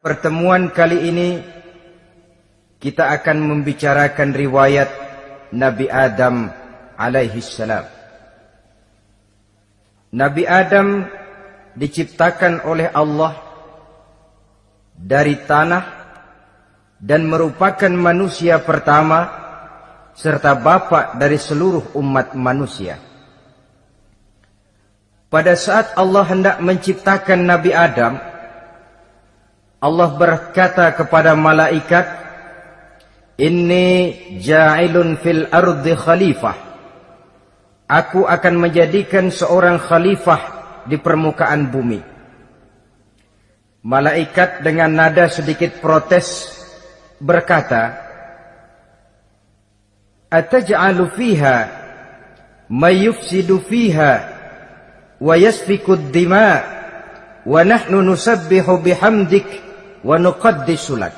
Pertemuan kali ini kita akan membicarakan riwayat Nabi Adam alaihi salam. Nabi Adam diciptakan oleh Allah dari tanah dan merupakan manusia pertama serta bapa dari seluruh umat manusia. Pada saat Allah hendak menciptakan Nabi Adam, Allah berkata kepada malaikat, "Inni ja'ilun fil ardi khalifah." Aku akan menjadikan seorang khalifah di permukaan bumi. Malaikat dengan nada sedikit protes berkata, "Ataj'alu fiha may yufsidu fiha wa yasfiku ad-dima' wa nahnu nusabbihu bihamdik wa nuqaddisu lak."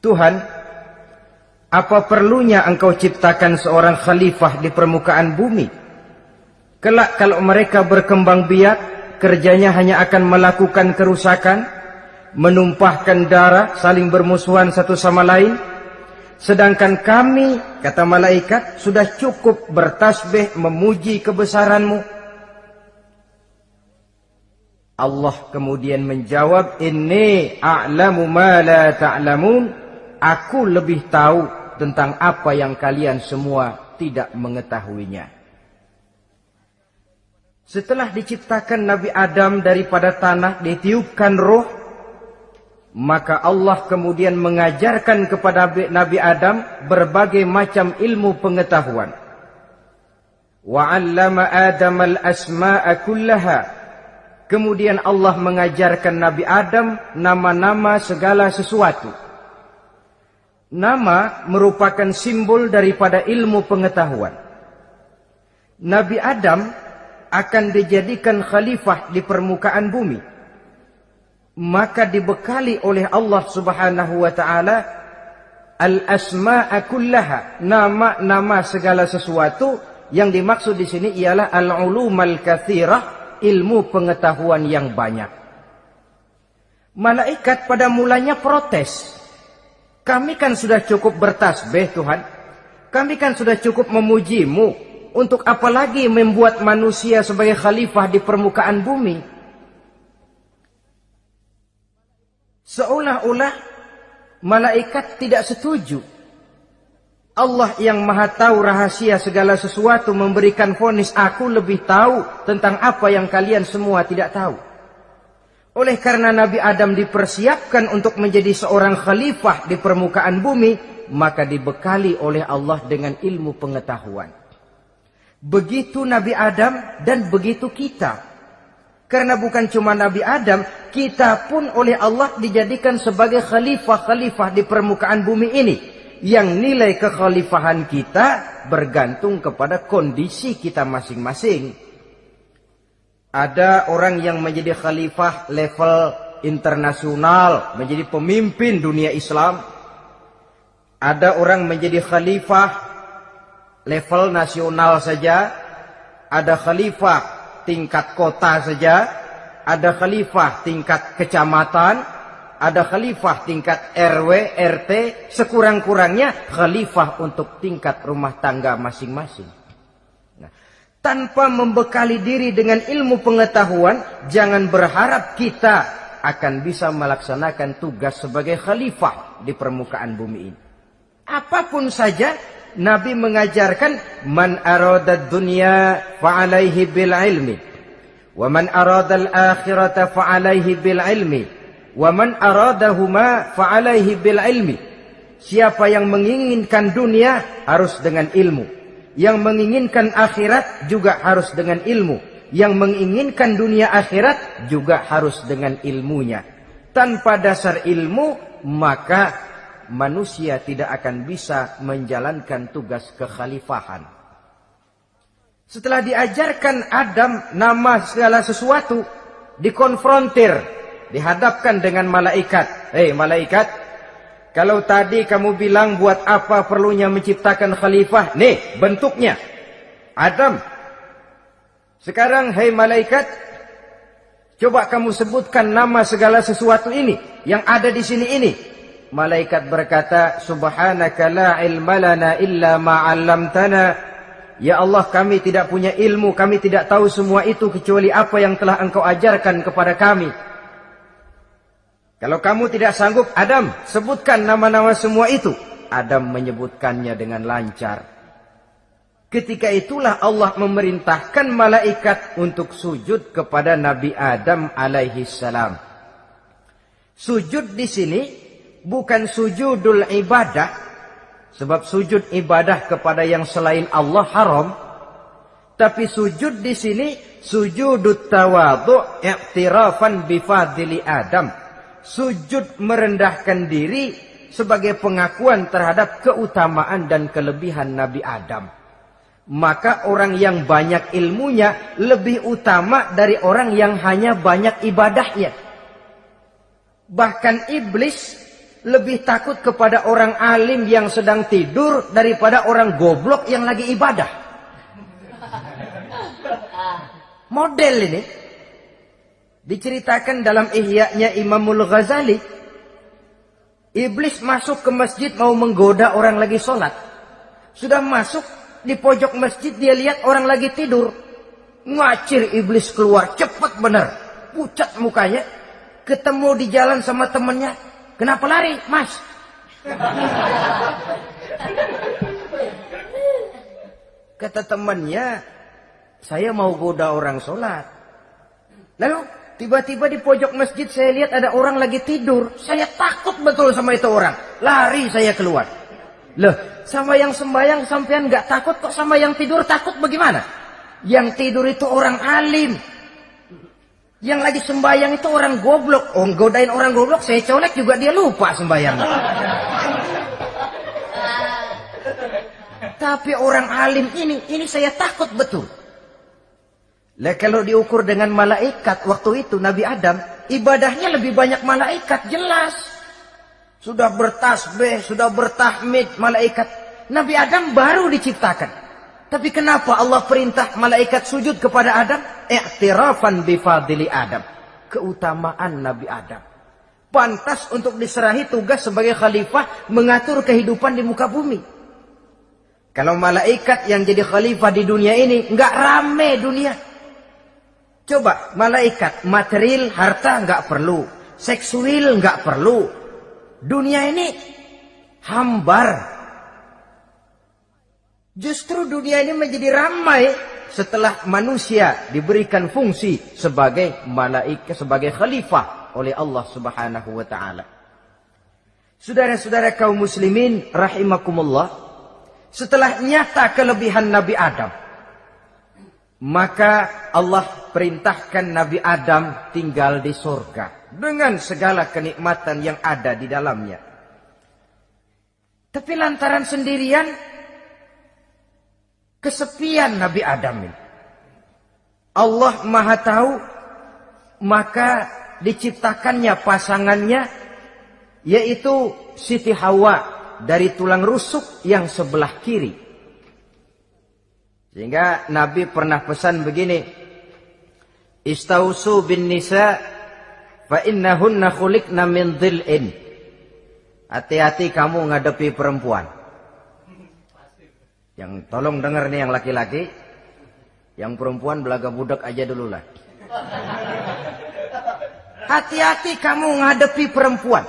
Tuhan, apa perlunya engkau ciptakan seorang khalifah di permukaan bumi? Kelak kalau mereka berkembang biak, kerjanya hanya akan melakukan kerusakan, menumpahkan darah, saling bermusuhan satu sama lain. Sedangkan kami, kata malaikat, sudah cukup bertasbih memuji kebesaranmu. Allah kemudian menjawab, "Inni a'lamu ma la ta'lamun." Aku lebih tahu tentang apa yang kalian semua tidak mengetahuinya. Setelah diciptakan Nabi Adam daripada tanah, ditiupkan roh, maka Allah kemudian mengajarkan kepada Nabi Adam berbagai macam ilmu pengetahuan. Wa 'allama Adam al-asma'a kullaha. Kemudian Allah mengajarkan Nabi Adam nama-nama segala sesuatu. Nama merupakan simbol daripada ilmu pengetahuan. Nabi Adam akan dijadikan khalifah di permukaan bumi. Maka dibekali oleh Allah Subhanahu wa taala al-asma'a kullaha, nama-nama segala sesuatu. Yang dimaksud di sini ialah al-ulumal katsirah, ilmu pengetahuan yang banyak. Malaikat pada mulanya protes. Kami kan sudah cukup bertasbih Tuhan. Kami kan sudah cukup memujimu. Untuk apa lagi membuat manusia sebagai khalifah di permukaan bumi? Seolah-olah malaikat tidak setuju. Allah yang maha tahu rahasia segala sesuatu memberikan vonis, aku lebih tahu tentang apa yang kalian semua tidak tahu. Oleh karena Nabi Adam dipersiapkan untuk menjadi seorang khalifah di permukaan bumi, maka dibekali oleh Allah dengan ilmu pengetahuan. Begitu Nabi Adam dan begitu kita. Karena bukan cuma Nabi Adam, kita pun oleh Allah dijadikan sebagai khalifah-khalifah di permukaan bumi ini. Yang nilai kekhalifahan kita bergantung kepada kondisi kita masing-masing. Ada orang yang menjadi khalifah level internasional, menjadi pemimpin dunia Islam. Ada orang menjadi khalifah level nasional saja. Ada khalifah tingkat kota saja. Ada khalifah tingkat kecamatan. Ada khalifah tingkat RW, RT. Sekurang-kurangnya khalifah untuk tingkat rumah tangga masing-masing. Tanpa membekali diri dengan ilmu pengetahuan, jangan berharap kita akan bisa melaksanakan tugas sebagai khalifah di permukaan bumi ini. Apapun saja, Nabi mengajarkan, man aradad dunya fa'alaihi bil ilmi, wa man aradal akhirata fa'alaihi bil ilmi, wa man aradahuma fa'alaihi bil ilmi. Siapa yang menginginkan dunia harus dengan ilmu. Yang menginginkan akhirat juga harus dengan ilmu. Yang menginginkan dunia akhirat juga harus dengan ilmunya. Tanpa dasar ilmu, maka manusia tidak akan bisa menjalankan tugas kekhalifahan. Setelah diajarkan Adam nama segala sesuatu, dikonfrontir, dihadapkan dengan malaikat. Hei malaikat, kalau tadi kamu bilang buat apa perlunya menciptakan khalifah? Nih bentuknya. Adam. Sekarang hei malaikat, Coba kamu sebutkan nama segala sesuatu ini yang ada di sini ini. Malaikat berkata, Subhanaka la ilma lana illa ma 'allamtana. Ya Allah, kami tidak punya ilmu, kami tidak tahu semua itu kecuali apa yang telah Engkau ajarkan kepada kami. Kalau kamu tidak sanggup, Adam, sebutkan nama-nama semua itu. Adam menyebutkannya dengan lancar. Ketika itulah Allah memerintahkan malaikat untuk sujud kepada Nabi Adam alaihi salam. Sujud di sini bukan sujudul ibadah, sebab sujud ibadah kepada yang selain Allah haram. Tapi sujud di sini sujudut tawadhu' i'tirafan bifadili Adam. Sujud merendahkan diri sebagai pengakuan terhadap keutamaan dan kelebihan Nabi Adam. Maka orang yang banyak ilmunya lebih utama dari orang yang hanya banyak ibadahnya. Bahkan iblis lebih takut kepada orang alim yang sedang tidur daripada orang goblok yang lagi ibadah. Model ini diceritakan dalam Ihya-nya Imamul Ghazali. Iblis masuk ke masjid mau menggoda orang lagi sholat. Sudah masuk di pojok masjid, dia lihat orang lagi tidur. Ngacir iblis keluar, cepat benar. Pucat mukanya. Ketemu di jalan sama temannya. Kenapa lari, Mas? Kata temannya, saya mau goda orang sholat. Lalu tiba-tiba di pojok masjid saya lihat ada orang lagi tidur. Saya takut betul sama itu orang. Lari saya keluar. Loh, sama yang sembahyang sampean nggak takut, kok sama yang tidur takut bagaimana? Yang tidur itu orang alim. Yang lagi sembahyang itu orang goblok. Oh, godain orang goblok, saya colek juga dia lupa sembahyang. Tapi orang alim ini saya takut betul. Lah kalau diukur dengan malaikat waktu itu Nabi Adam, ibadahnya lebih banyak malaikat, jelas. Sudah bertasbih, sudah bertahmid malaikat. Nabi Adam baru diciptakan. Tapi kenapa Allah perintah malaikat sujud kepada Adam? I'tirafan bifadili Adam. Keutamaan Nabi Adam. Pantas untuk diserahi tugas sebagai khalifah mengatur kehidupan di muka bumi. Kalau malaikat yang jadi khalifah di dunia ini, nggak rame dunia. Coba, malaikat, material, harta nggak perlu. Seksual nggak perlu. Dunia ini hambar. Justru dunia ini menjadi ramai setelah manusia diberikan fungsi sebagai malaikat, sebagai khalifah oleh Allah Subhanahu wa taala. Saudara-saudara kaum muslimin rahimakumullah, setelah nyata kelebihan Nabi Adam, maka Allah perintahkan Nabi Adam tinggal di surga dengan segala kenikmatan yang ada di dalamnya. Tapi lantaran sendirian, kesepian Nabi Adam ini. Allah Maha Tahu, maka diciptakannya pasangannya, yaitu Siti Hawa dari tulang rusuk yang sebelah kiri. Sehingga Nabi pernah pesan begini, Istausu bin nisa fa innahunna khuliqna min dhil'in. Hati-hati kamu ngadepi perempuan. Yang tolong dengar nih yang laki-laki, yang perempuan belaga budak aja dulu lah. Hati-hati kamu ngadepi perempuan.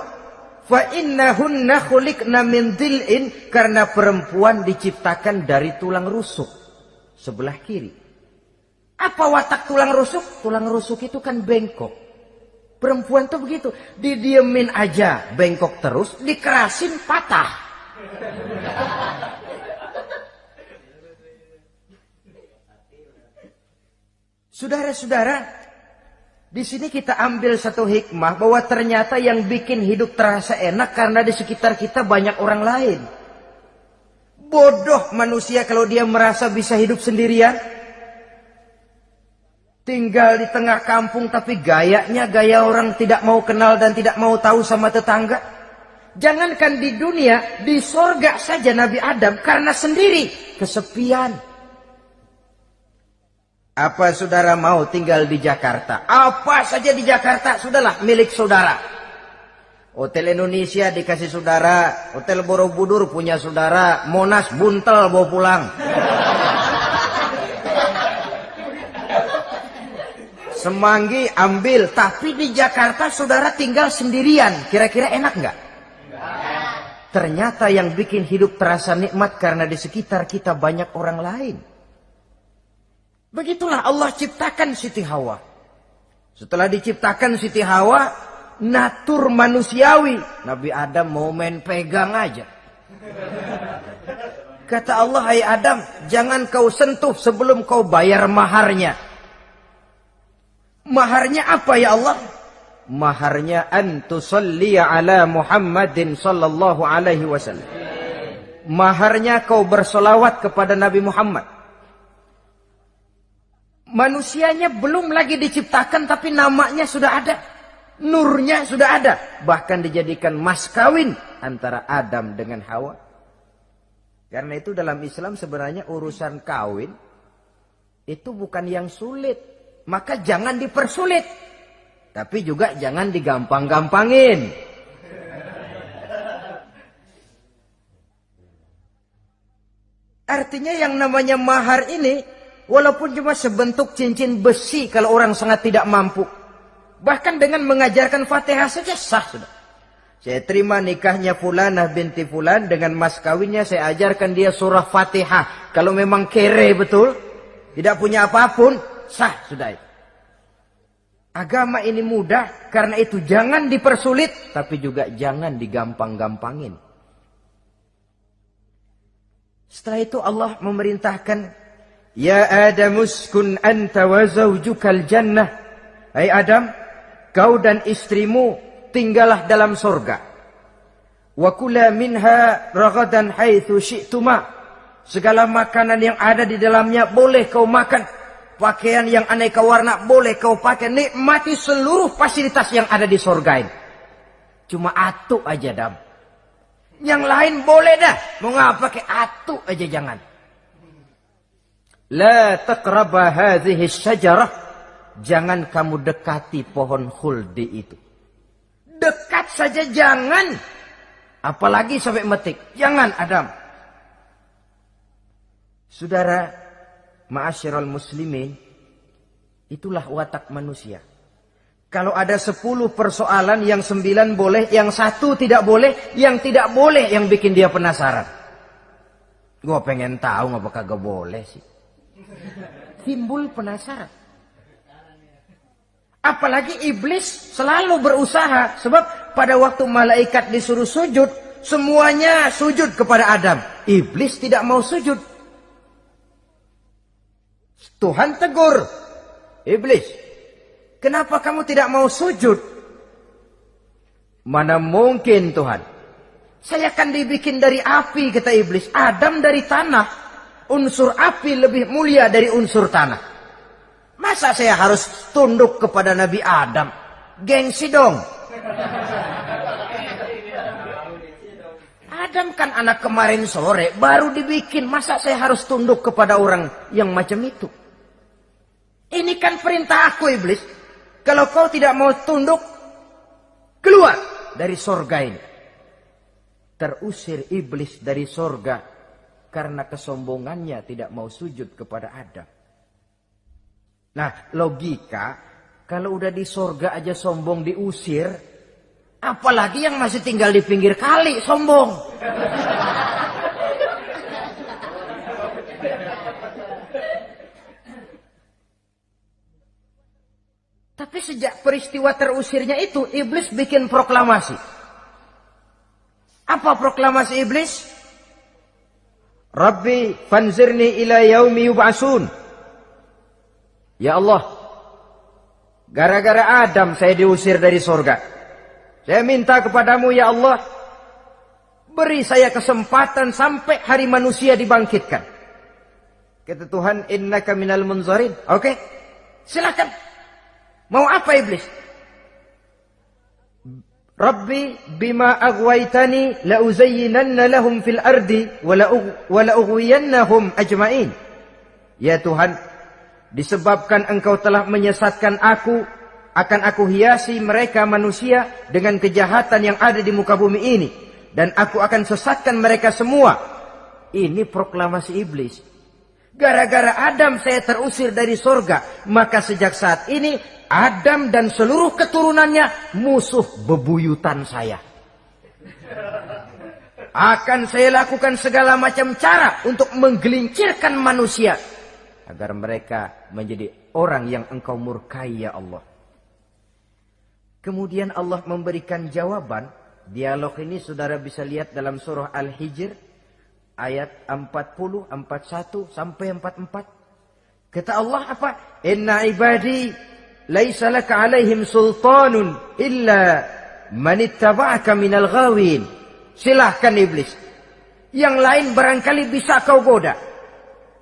Fa innahunna khuliqna min dhil'in, karena perempuan diciptakan dari tulang rusuk sebelah kiri. Apa watak tulang rusuk? Tulang rusuk itu kan bengkok. Perempuan tuh begitu, didiemin aja bengkok terus, dikerasin patah. Saudara-saudara, di sini kita ambil satu hikmah bahwa ternyata yang bikin hidup terasa enak karena di sekitar kita banyak orang lain. Bodoh manusia kalau dia merasa bisa hidup sendirian. Tinggal di tengah kampung tapi gayanya gaya orang tidak mau kenal dan tidak mau tahu sama tetangga. Jangankan di dunia, di sorga saja Nabi Adam karena sendiri kesepian. Apa saudara mau tinggal di Jakarta? Apa saja di Jakarta, sudahlah milik saudara. Hotel Indonesia dikasih saudara, Hotel Borobudur punya saudara, Monas buntel bawa pulang. Semanggi ambil, tapi di Jakarta saudara tinggal sendirian. Kira-kira enak nggak? Ternyata yang bikin hidup terasa nikmat karena di sekitar kita banyak orang lain. Begitulah Allah ciptakan Siti Hawa. Setelah diciptakan Siti Hawa, natur manusiawi, Nabi Adam mau main pegang aja. Kata Allah, hai Adam, jangan kau sentuh sebelum kau bayar maharnya. Maharnya apa ya Allah? Maharnya antusalliya ala Muhammadin sallallahu alaihi wasallam. Maharnya kau bersolawat kepada Nabi Muhammad. Manusianya belum lagi diciptakan tapi namanya sudah ada. Nurnya sudah ada. Bahkan dijadikan mas kawin antara Adam dengan Hawa. Karena itu dalam Islam sebenarnya urusan kawin itu bukan yang sulit. Maka jangan dipersulit. Tapi juga jangan digampang-gampangin. Artinya yang namanya mahar ini walaupun cuma sebentuk cincin besi kalau orang sangat tidak mampu. Bahkan dengan mengajarkan Fatihah saja sah sudah. Saya terima nikahnya Fulanah binti Fulan, dengan mas kawinnya saya ajarkan dia surah Fatihah. Kalau memang kere betul, tidak punya apapun, sah sudah itu. Agama ini mudah, karena itu jangan dipersulit, tapi juga jangan digampang-gampangin. Setelah itu Allah memerintahkan, Ya Adam uskun anta wa zawjukal jannah. Hai Adam, kau dan istrimu tinggallah dalam surga. Wa kula minha ragadan haitsu syi'tuma. Segala makanan yang ada di dalamnya boleh kau makan. Pakaian yang aneka warna boleh kau pakai. Nikmati seluruh fasilitas yang ada di surga ini. Cuma atu aja Adam. Yang lain boleh dah. Mau ngapa pakai atu aja jangan. La taqraba hadhihi syajarah. Jangan kamu dekati pohon khuldi itu. Dekat saja jangan. Apalagi sampai metik. Jangan Adam. Saudara, ma'asyiral muslimin, itulah watak manusia. Kalau ada 10 persoalan, yang 9 boleh, yang 1 tidak boleh, yang tidak boleh yang bikin dia penasaran. Gua pengen tahu ngapa kagak boleh sih. Timbul penasaran. Apalagi iblis selalu berusaha. Sebab pada waktu malaikat disuruh sujud, semuanya sujud kepada Adam. Iblis tidak mau sujud. Tuhan tegur. Iblis, kenapa kamu tidak mau sujud? Mana mungkin Tuhan. Saya kan dibikin dari api, kata iblis. Adam dari tanah. Unsur api lebih mulia dari unsur tanah. Masa saya harus tunduk kepada Nabi Adam? Gengsi dong. Adam kan anak kemarin sore, baru dibikin. Masa saya harus tunduk kepada orang yang macam itu? Ini kan perintah aku, iblis. Kalau kau tidak mau tunduk, keluar dari sorga ini. Terusir iblis dari sorga karena kesombongannya tidak mau sujud kepada Adam. Nah, logika, kalau udah di sorga aja sombong diusir, apalagi yang masih tinggal di pinggir kali sombong. Tapi sejak peristiwa terusirnya itu, iblis bikin proklamasi. Apa proklamasi iblis? Rabbi fanzirni ila yaumi yub'asun. Ya Allah, gara-gara Adam saya diusir dari surga. Saya minta kepadamu ya Allah, beri saya kesempatan sampai hari manusia dibangkitkan. Kata Tuhan, innaka minal munzarin. Oke, silakan. Mau apa iblis? Rabbi bima aghwaytani la uzayyinanna lahum fil ardi wa la ughwiyannahum ajma'in. Ya Tuhan, disebabkan engkau telah menyesatkan aku, akan aku hiasi mereka manusia dengan kejahatan yang ada di muka bumi ini, dan aku akan sesatkan mereka semua. Ini proklamasi iblis. Gara-gara Adam saya terusir dari surga, maka sejak saat ini Adam dan seluruh keturunannya musuh bebuyutan saya. Akan saya lakukan segala macam cara untuk menggelincirkan manusia, agar mereka menjadi orang yang engkau murkai, ya Allah. Kemudian Allah memberikan jawaban. Dialog ini saudara bisa lihat dalam surah Al-Hijr ayat 40, 41 sampai 44. Kata Allah apa? Inna ibadi laisa laka alaihim sultanun illa man ittaba'aka minal ghawin. Silahkan iblis. Yang lain barangkali bisa kau goda.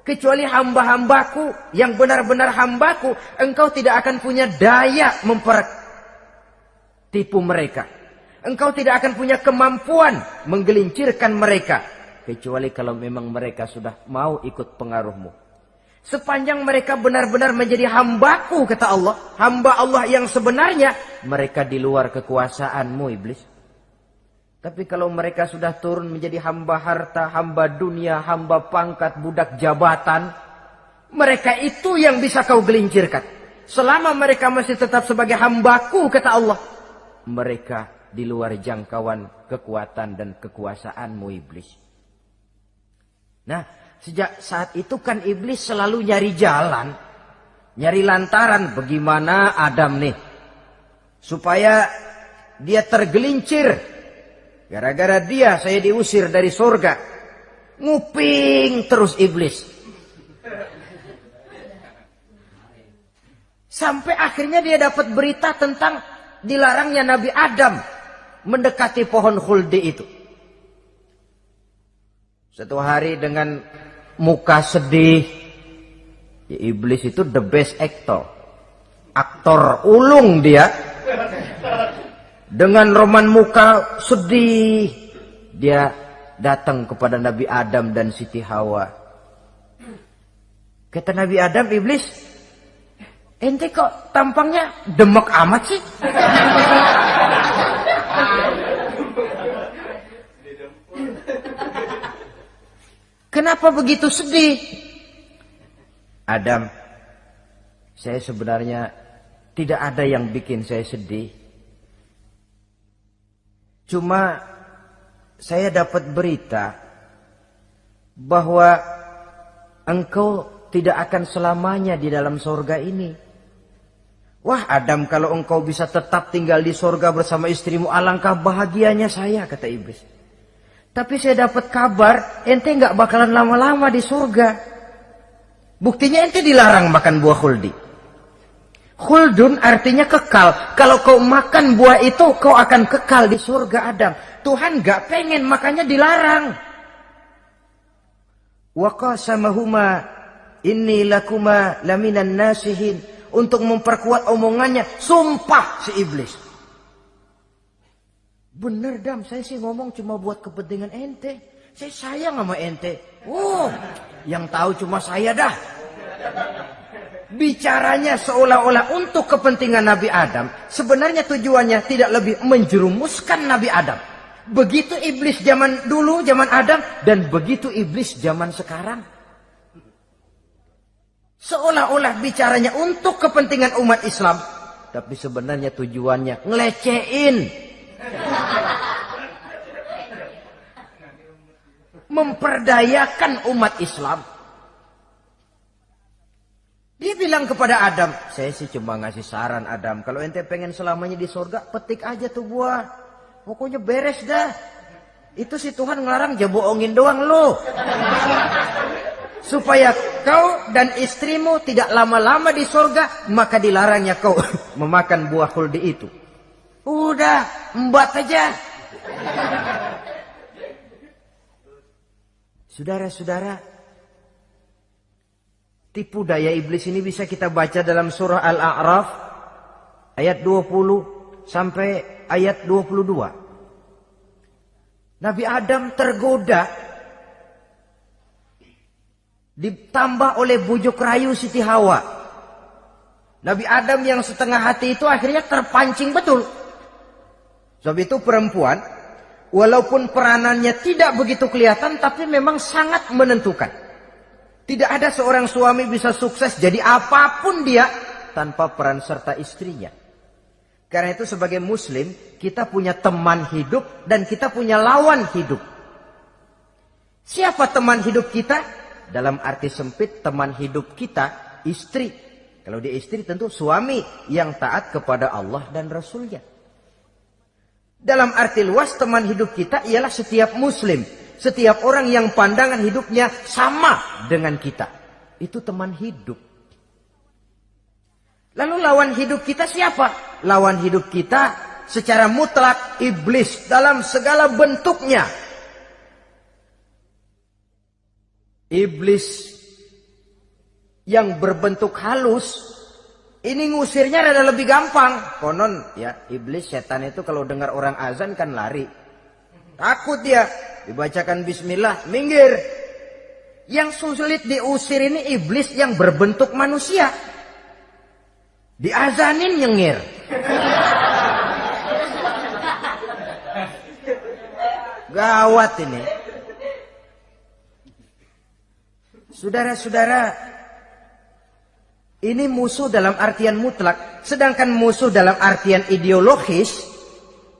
Kecuali hamba-hambaku yang benar-benar hambaku, engkau tidak akan punya daya mempertipu mereka. Engkau tidak akan punya kemampuan menggelincirkan mereka. Kecuali kalau memang mereka sudah mau ikut pengaruhmu. Sepanjang mereka benar-benar menjadi hambaku, kata Allah. Hamba Allah yang sebenarnya, mereka di luar kekuasaanmu, iblis. Tapi kalau mereka sudah turun menjadi hamba harta, hamba dunia, hamba pangkat, budak jabatan, mereka itu yang bisa kau gelincirkan. Selama mereka masih tetap sebagai hambaku, kata Allah, mereka di luar jangkauan kekuatan dan kekuasaanmu, iblis. Nah, sejak saat itu kan iblis selalu nyari jalan, nyari lantaran bagaimana Adam nih, supaya dia tergelincir. Gara-gara dia saya diusir dari surga. Nguping terus iblis. Sampai akhirnya dia dapat berita tentang dilarangnya Nabi Adam mendekati pohon khuldi itu. Satu hari dengan muka sedih. Ya, iblis itu the best actor. Aktor ulung dia. Dengan roman muka sedih, dia datang kepada Nabi Adam dan Siti Hawa. Kata Nabi Adam, iblis, ente kok tampangnya demek amat sih? Kenapa begitu sedih? Adam, saya sebenarnya tidak ada yang bikin saya sedih. Cuma saya dapat berita bahwa engkau tidak akan selamanya di dalam surga ini. Wah Adam, kalau engkau bisa tetap tinggal di surga bersama istrimu, alangkah bahagianya saya, kata iblis. Tapi saya dapat kabar ente nggak bakalan lama-lama di surga. Buktinya ente dilarang makan buah khuldi. Khuldun artinya kekal. Kalau kau makan buah itu, kau akan kekal di surga, Adam. Tuhan gak pengen, makanya dilarang. Wa qasamahuma inni lakuma laminan nasihin. Untuk memperkuat omongannya, sumpah si iblis. Bener Dam, saya sih ngomong cuma buat kepentingan ente. Saya sayang sama ente. Oh, yang tahu cuma saya dah. Bicaranya seolah-olah untuk kepentingan Nabi Adam. Sebenarnya tujuannya tidak lebih menjerumuskan Nabi Adam. Begitu iblis zaman dulu, zaman Adam. Dan begitu iblis zaman sekarang. Seolah-olah bicaranya untuk kepentingan umat Islam. Tapi sebenarnya tujuannya ngelecehin. Memperdayakan umat Islam. Dia bilang kepada Adam, saya sih cuma ngasih saran Adam, kalau ente pengen selamanya di surga, petik aja tuh buah. Pokoknya beres dah. Itu si Tuhan ngelarang, ya bohongin doang lo. Supaya kau dan istrimu tidak lama-lama di surga, maka dilarangnya kau memakan buah khuldi itu. Udah, embat aja. Saudara-saudara, tipu daya iblis ini bisa kita baca dalam surah Al-A'raf ayat 20 sampai ayat 22. Nabi Adam tergoda, ditambah oleh bujuk rayu Siti Hawa. Nabi Adam yang setengah hati itu akhirnya terpancing betul. Sebab itu perempuan, walaupun peranannya tidak begitu kelihatan, tapi memang sangat menentukan. Tidak ada seorang suami bisa sukses jadi apapun dia tanpa peran serta istrinya. Karena itu sebagai muslim, kita punya teman hidup dan kita punya lawan hidup. Siapa teman hidup kita? Dalam arti sempit, teman hidup kita istri. Kalau dia istri tentu suami yang taat kepada Allah dan Rasulnya. Dalam arti luas, teman hidup kita ialah setiap muslim. Setiap orang yang pandangan hidupnya sama dengan kita. Itu teman hidup. Lalu lawan hidup kita siapa? Lawan hidup kita secara mutlak iblis dalam segala bentuknya. Iblis yang berbentuk halus, ini ngusirnya rada lebih gampang. Konon ya, iblis setan itu kalau dengar orang azan kan lari. Takut dia, dibacakan bismillah, minggir. Yang sulit diusir ini iblis yang berbentuk manusia. Diazanin nyengir. Gawat ini. Saudara-saudara, ini musuh dalam artian mutlak. Sedangkan musuh dalam artian ideologis,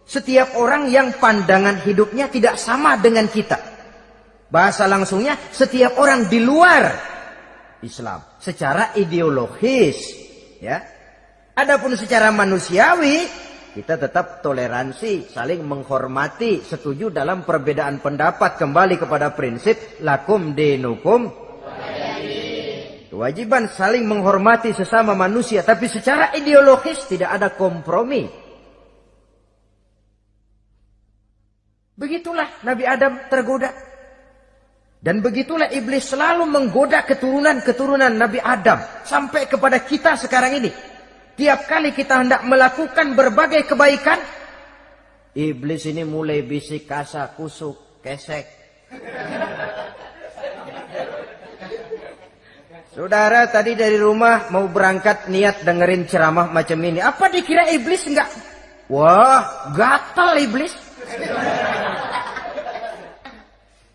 setiap orang yang pandangan hidupnya tidak sama dengan kita. Bahasa langsungnya, setiap orang di luar Islam secara ideologis, ya. Adapun secara manusiawi, kita tetap toleransi, saling menghormati, setuju dalam perbedaan pendapat, kembali kepada prinsip lakum dinukum. Kewajiban saling menghormati sesama manusia, tapi secara ideologis tidak ada kompromi. Begitulah Nabi Adam tergoda. Dan begitulah iblis selalu menggoda keturunan-keturunan Nabi Adam sampai kepada kita sekarang ini. Tiap kali kita hendak melakukan berbagai kebaikan, iblis ini mulai bisik, kasak, kusuk, kesek. Saudara tadi dari rumah mau berangkat niat dengerin ceramah macam ini. Apa dikira iblis enggak? Wah, gatal iblis.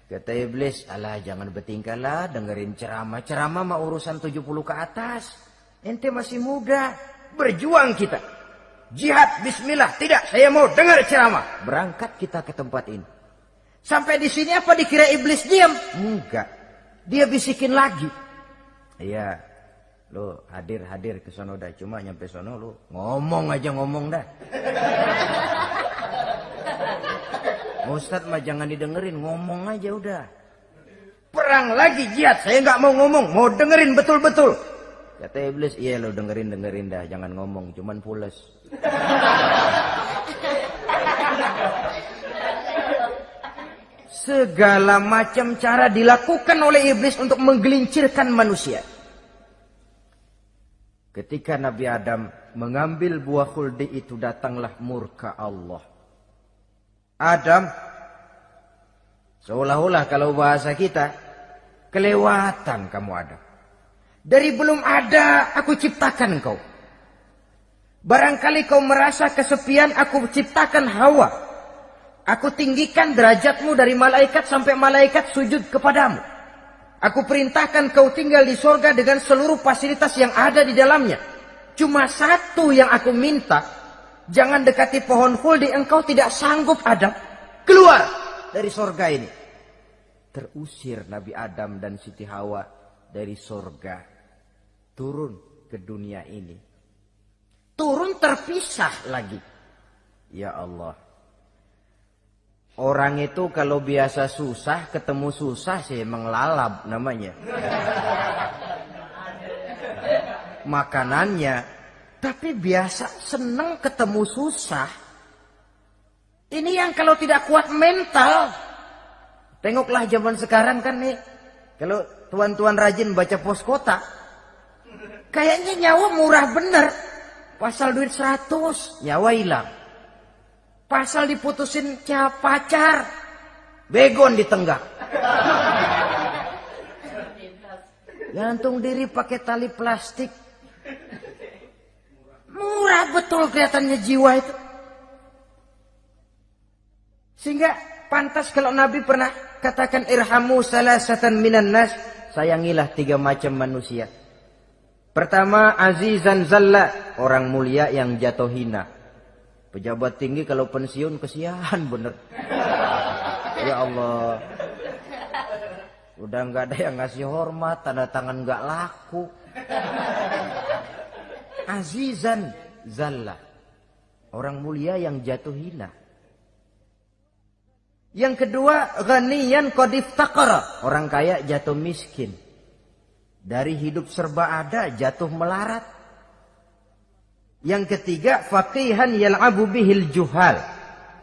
Kata iblis, alah jangan bertingkah lah dengerin ceramah. Ceramah mah urusan 70 ke atas. Ente masih muda. Berjuang kita. Jihad, bismillah. Tidak, saya mau dengar ceramah. Berangkat kita ke tempat ini. Sampai di sini apa dikira iblis diam? Enggak. Dia bisikin lagi. Iya, lo hadir ke sono dah. Cuma nyampe sono lo ngomong aja ngomong dah. Ustadz mah jangan didengerin, ngomong aja udah. Perang lagi jihad, saya nggak mau ngomong, mau dengerin betul-betul. Kata iblis, iya lo dengerin dah, jangan ngomong, cuman pules. Segala macam cara dilakukan oleh iblis untuk menggelincirkan manusia. Ketika Nabi Adam mengambil buah khuldi itu, datanglah murka Allah. Adam, seolah-olah kalau bahasa kita, kelewatan kamu Adam. Dari belum ada aku ciptakan kau. Barangkali kau merasa kesepian, aku ciptakan Hawa. Aku tinggikan derajatmu dari malaikat sampai malaikat sujud kepadamu. Aku perintahkan kau tinggal di sorga dengan seluruh fasilitas yang ada di dalamnya. Cuma satu yang aku minta, jangan dekati pohon khuldi, engkau tidak sanggup Adam. Keluar dari sorga ini. Terusir Nabi Adam dan Siti Hawa dari sorga. Turun ke dunia ini. Turun terpisah lagi. Ya Allah. Orang itu kalau biasa susah, ketemu susah sih emang lalab namanya. Makanannya. Tapi biasa seneng ketemu susah. Ini yang kalau tidak kuat mental. Tengoklah zaman sekarang kan nih. Kalau tuan-tuan rajin baca pos kota. Kayaknya nyawa murah bener. Pasal duit 100, nyawa hilang. Pasal diputusin pacar, begon ditenggak. Gantung diri pakai tali plastik. Murah betul kelihatannya jiwa itu. Sehingga pantas kalau Nabi pernah katakan irhamu salasatan minan nas, sayangilah 3 macam manusia. Pertama, azizan zalla, orang mulia yang jatuh hina. Pejabat tinggi kalau pensiun kesian bener. Ya Allah. Udah nggak ada yang ngasih hormat, tanda tangan nggak laku. Azizan zalla, orang mulia yang jatuh hina. Yang kedua, ghaniyan qad iftaqara, orang kaya jatuh miskin. Dari hidup serba ada jatuh melarat. Yang ketiga, faqihan yal'abu bihil juhal,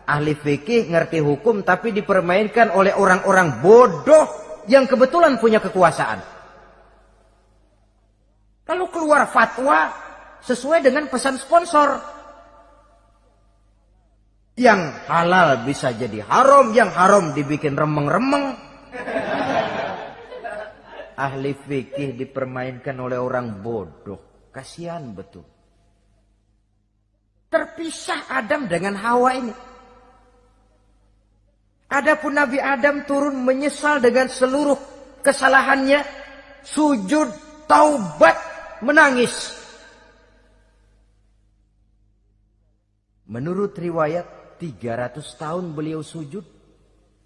ahli fikih ngerti hukum tapi dipermainkan oleh orang-orang bodoh yang kebetulan punya kekuasaan. Lalu keluar fatwa sesuai dengan pesan sponsor. Yang halal bisa jadi haram, yang haram dibikin remeng-remeng. Ahli fikih dipermainkan oleh orang bodoh. Kasihan betul. Terpisah Adam dengan Hawa ini. Adapun Nabi Adam turun menyesal dengan seluruh kesalahannya. Sujud, taubat, menangis. Menurut riwayat, 300 tahun beliau sujud.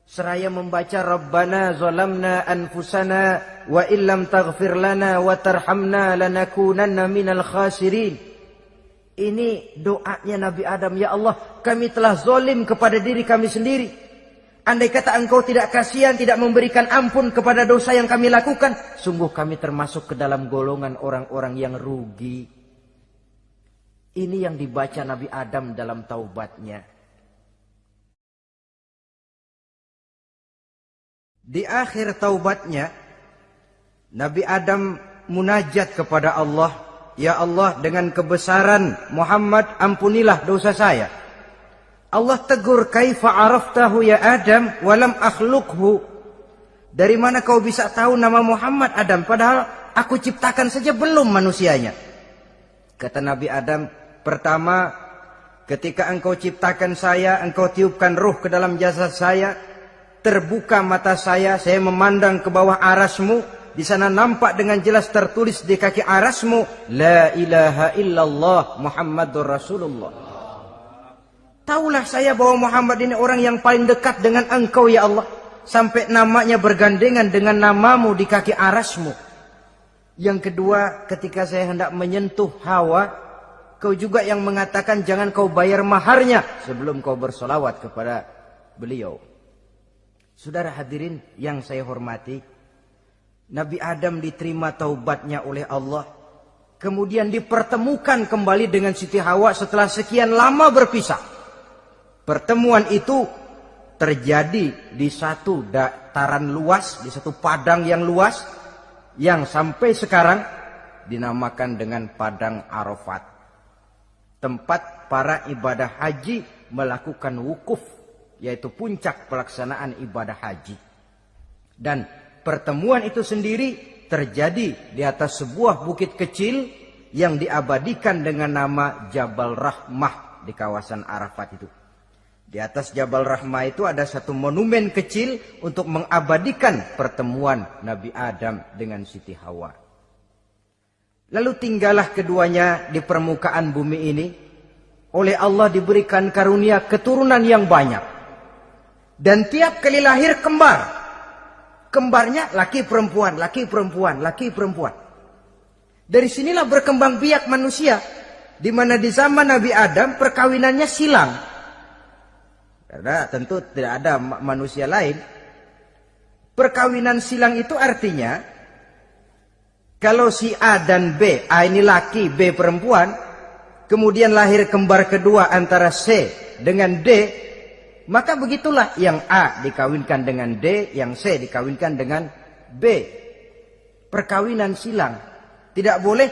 Seraya membaca Rabbana zalamna anfusana wa illam taghfir lana wa tarhamna lanakunanna minal khasirin. Ini doanya Nabi Adam. Ya Allah, kami telah zalim kepada diri kami sendiri. Andai kata engkau tidak kasihan, tidak memberikan ampun kepada dosa yang kami lakukan, sungguh kami termasuk ke dalam golongan orang-orang yang rugi. Ini yang dibaca Nabi Adam dalam taubatnya. Di akhir taubatnya, Nabi Adam munajat kepada Allah. Ya Allah, dengan kebesaran Muhammad, ampunilah dosa saya. Allah tegur, kaifa araftahu ya Adam walam akhluqhu. Dari mana kau bisa tahu nama Muhammad Adam, padahal aku ciptakan saja belum manusianya. Kata Nabi Adam, pertama, ketika engkau ciptakan saya, engkau tiupkan ruh ke dalam jasad saya, terbuka mata saya memandang ke bawah arasmu. Di sana nampak dengan jelas tertulis di kaki arasmu, La ilaha illallah Muhammadur Rasulullah. Taulah saya bahwa Muhammad ini orang yang paling dekat dengan engkau ya Allah. Sampai namanya bergandengan dengan namamu di kaki arasmu. Yang kedua, ketika saya hendak menyentuh Hawa, kau juga yang mengatakan jangan kau bayar maharnya sebelum kau bersolawat kepada beliau. Saudara hadirin yang saya hormati, Nabi Adam diterima taubatnya oleh Allah. Kemudian dipertemukan kembali dengan Siti Hawa setelah sekian lama berpisah. Pertemuan itu terjadi di satu dataran luas, di satu padang yang luas, yang sampai sekarang dinamakan dengan Padang Arafat. Tempat para ibadah haji melakukan wukuf, yaitu puncak pelaksanaan ibadah haji. Dan pertemuan itu sendiri terjadi di atas sebuah bukit kecil yang diabadikan dengan nama Jabal Rahmah di kawasan Arafat itu. Di atas Jabal Rahmah itu ada satu monumen kecil untuk mengabadikan pertemuan Nabi Adam dengan Siti Hawa. Lalu tinggallah keduanya di permukaan bumi ini. Oleh Allah diberikan karunia keturunan yang banyak. Dan tiap kali lahir kembar. Kembarnya laki perempuan, laki perempuan, laki perempuan. Dari sinilah berkembang biak manusia. Di mana di zaman Nabi Adam perkawinannya silang. Karena tentu tidak ada manusia lain. Perkawinan silang itu artinya, kalau si A dan B, A ini laki, B perempuan, kemudian lahir kembar kedua antara C dengan D, maka begitulah yang A dikawinkan dengan D, yang C dikawinkan dengan B. Perkawinan silang. Tidak boleh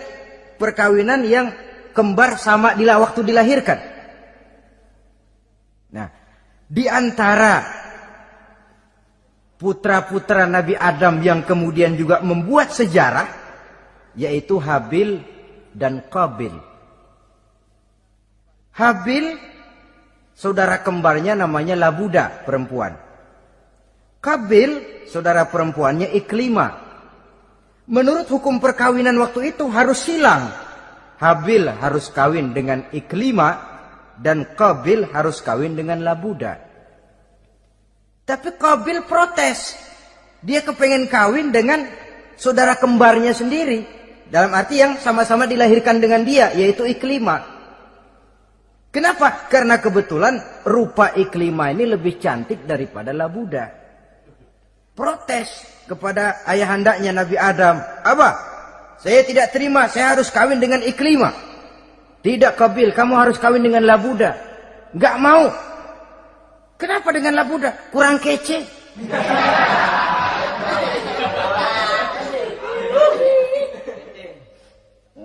perkawinan yang kembar sama waktu dilahirkan. Nah, di antara putra-putra Nabi Adam yang kemudian juga membuat sejarah, yaitu Habil dan Qabil. Habil, saudara kembarnya namanya Labuda, perempuan. Qabil, saudara perempuannya Iklimah. Menurut hukum perkawinan waktu itu harus silang. Habil harus kawin dengan Iklimah dan Qabil harus kawin dengan Labuda. Tapi Qabil protes. Dia kepengen kawin dengan saudara kembarnya sendiri. Dalam arti yang sama-sama dilahirkan dengan dia, yaitu Iklimah. Kenapa? Karena kebetulan rupa Iklimah ini lebih cantik daripada Labuda. Protes kepada ayahandanya Nabi Adam. Abah, saya tidak terima, saya harus kawin dengan Iklimah. Tidak Qabil, kamu harus kawin dengan Labuda. Enggak mau. Kenapa dengan Labuda? Kurang kece.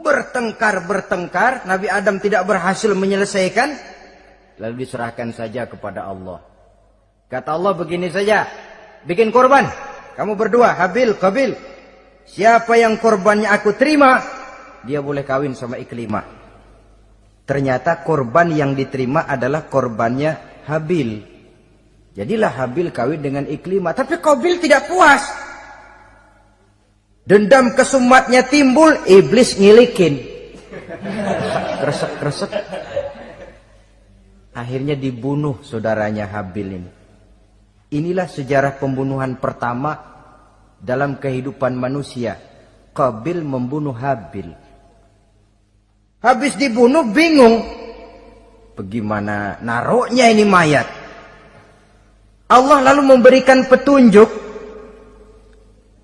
Bertengkar, Nabi Adam tidak berhasil menyelesaikan. Lalu diserahkan saja kepada Allah. Kata Allah begini saja, bikin korban. Kamu berdua, Habil, Qabil. Siapa yang korbannya aku terima, dia boleh kawin sama Iklimah. Ternyata korban yang diterima adalah korbannya Habil. Jadilah Habil kawin dengan Iklimah. Tapi Qabil tidak puas. Dendam kesumatnya timbul, iblis ngilikin. Kresek-kresek. Akhirnya dibunuh saudaranya Habil ini. Inilah sejarah pembunuhan pertama dalam kehidupan manusia. Qabil membunuh Habil. Habis dibunuh bingung. Bagaimana naruhnya ini mayat? Allah lalu memberikan petunjuk.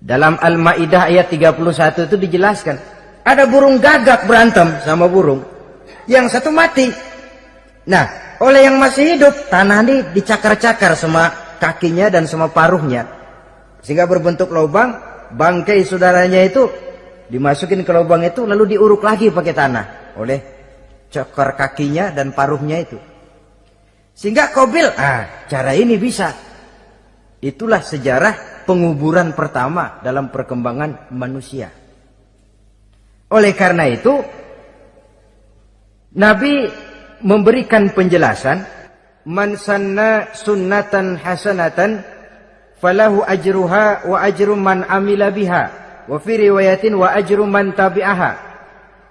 Dalam Al-Maidah ayat 31 itu dijelaskan. Ada burung gagak berantem sama burung. Yang satu mati. Nah, oleh yang masih hidup, tanah ini dicakar-cakar sama kakinya dan sama paruhnya. Sehingga berbentuk lubang, bangkai saudaranya itu dimasukin ke lubang itu lalu diuruk lagi pakai tanah. Oleh cakar kakinya dan paruhnya itu. Sehingga Qabil, cara ini bisa. Itulah sejarah penguburan pertama dalam perkembangan manusia. Oleh karena itu, Nabi memberikan penjelasan, man sanna sunnatan hasanatan falahu ajruha wa ajru man amila biha wa fi riwayatin wa ajru man tabi'aha.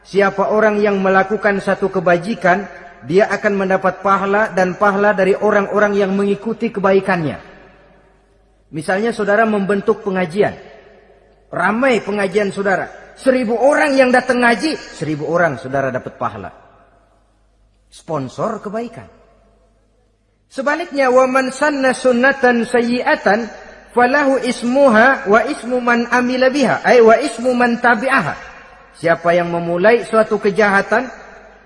Siapa orang yang melakukan satu kebajikan, dia akan mendapat pahala dan pahala dari orang-orang yang mengikuti kebaikannya. Misalnya saudara membentuk pengajian. Ramai pengajian saudara. 1000 orang yang datang ngaji, 1000 orang saudara dapat pahala. Sponsor kebaikan. Sebaliknya, wa man sanna sunnatan sayyi'atan falahu ismuha wa ismu man amila biha, ay wa ismu man tabi'aha. Siapa yang memulai suatu kejahatan,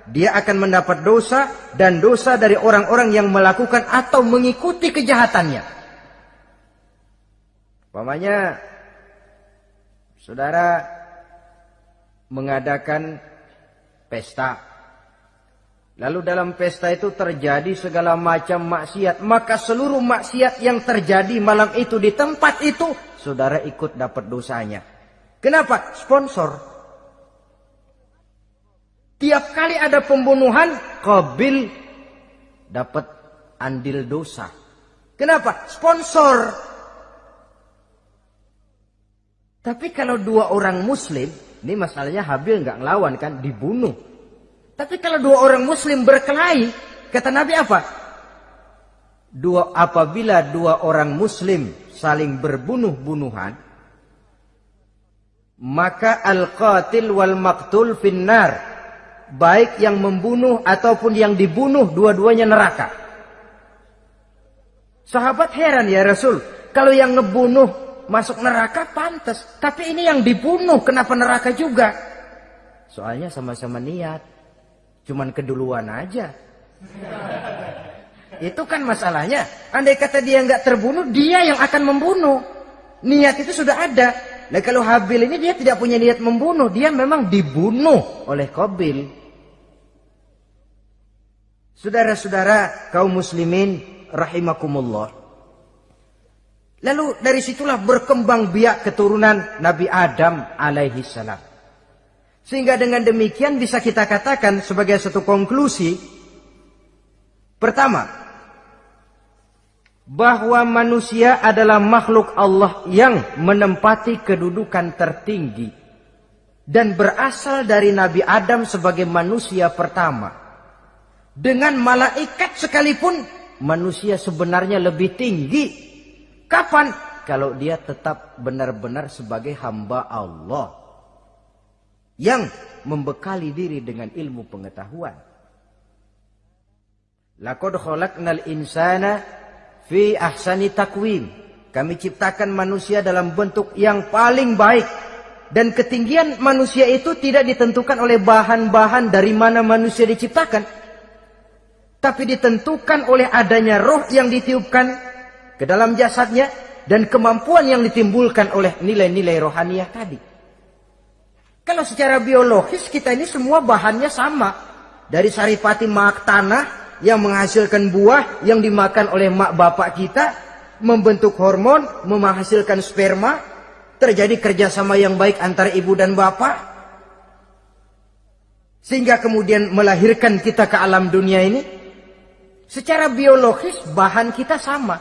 dia akan mendapat dosa dan dosa dari orang-orang yang melakukan atau mengikuti kejahatannya. Umpamanya saudara mengadakan pesta. Lalu dalam pesta itu terjadi segala macam maksiat. Maka seluruh maksiat yang terjadi malam itu di tempat itu, saudara ikut dapat dosanya. Kenapa? Sponsor. Tiap kali ada pembunuhan, Qabil dapat andil dosa. Kenapa? Sponsor. Tapi kalau 2 orang muslim, ini masalahnya Habil nggak ngelawan kan, dibunuh. Tapi kalau 2 orang muslim berkelahi, kata Nabi apa? Apabila 2 orang muslim saling berbunuh-bunuhan, maka al-qatil wal maqtul finnar. Baik yang membunuh ataupun yang dibunuh, dua-duanya neraka. Sahabat heran, ya Rasul, kalau yang ngebunuh masuk neraka pantas, tapi ini yang dibunuh kenapa neraka juga? Soalnya sama-sama niat, cuman keduluan aja. Itu kan masalahnya. Andai kata dia nggak terbunuh, dia yang akan membunuh. Niat itu sudah ada. Nah kalau Habil ini dia tidak punya niat membunuh, dia memang dibunuh oleh Qabil. Saudara-saudara kaum muslimin rahimakumullah. Lalu dari situlah berkembang biak keturunan Nabi Adam alaihi salam. Sehingga dengan demikian bisa kita katakan sebagai satu konklusi, Pertama, bahwa manusia adalah makhluk Allah yang menempati kedudukan tertinggi dan berasal dari Nabi Adam sebagai manusia pertama. Dengan malaikat sekalipun, manusia sebenarnya lebih tinggi. Kapan? Kalau dia tetap benar-benar sebagai hamba Allah yang membekali diri dengan ilmu pengetahuan. Laqad khalaqnal insana fi ahsani takwim. Kami ciptakan manusia dalam bentuk yang paling baik. Dan ketinggian manusia itu tidak ditentukan oleh bahan-bahan dari mana manusia diciptakan, tapi ditentukan oleh adanya roh yang ditiupkan ke dalam jasadnya dan kemampuan yang ditimbulkan oleh nilai-nilai rohaniah tadi. Kalau secara biologis kita ini semua bahannya sama. Dari saripati mak tanah yang menghasilkan buah yang dimakan oleh mak bapak kita, membentuk hormon, menghasilkan sperma, terjadi kerjasama yang baik antara ibu dan bapak, sehingga kemudian melahirkan kita ke alam dunia ini. Secara biologis bahan kita sama,